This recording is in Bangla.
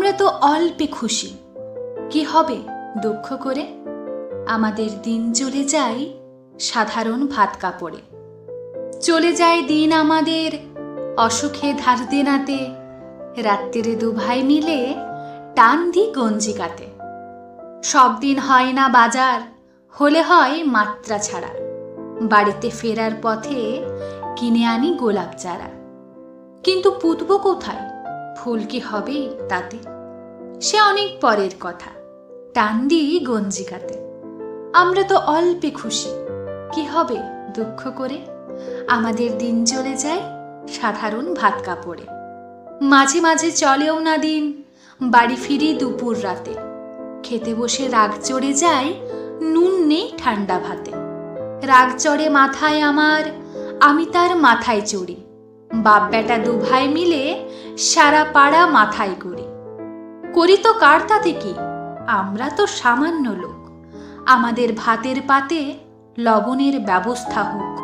আমরা তো অল্পে খুশি, কি হবে দুঃখ করে? আমাদের দিন চলে যায় সাধারণ ভাত কাপড়ে। চলে যায় দিন আমাদের অসুখে ধার দেনাতে, রাত্রিরে দুভাই মিলে টান দি গঞ্জি কাতে। সব দিন হয় না বাজার, হলে হয় মাত্রা ছাড়া। বাড়িতে ফেরার পথে কিনে আনি গোলাপ চারা। কিন্তু পুতব কোথায়, ফুল কি হবে তাতে? সে অনেক পরের কথা, টান দিই গঞ্জি কাতে। আমরা তো অল্পে খুশি, কি হবে দুঃখ করে? আমাদের দিন চলে যায় সাধারণ ভাত কাপড়ে। মাঝে মাঝে চলেও না দিন, বাড়ি ফিরি দুপুর রাতে। খেতে বসে রাগ চড়ে যায়, নুন নেই ঠান্ডা ভাতে। রাগ চড়ে মাথায় আমার, আমি তার মাথায় চড়ি। বাপ বেটা দুভাই মিলে সারা পাড়া মাথায় করি তো কার তাতে কি? আমরা তো সামান্য লোক। আমাদের ভাতের পাতে লবণের ব্যবস্থা হোক।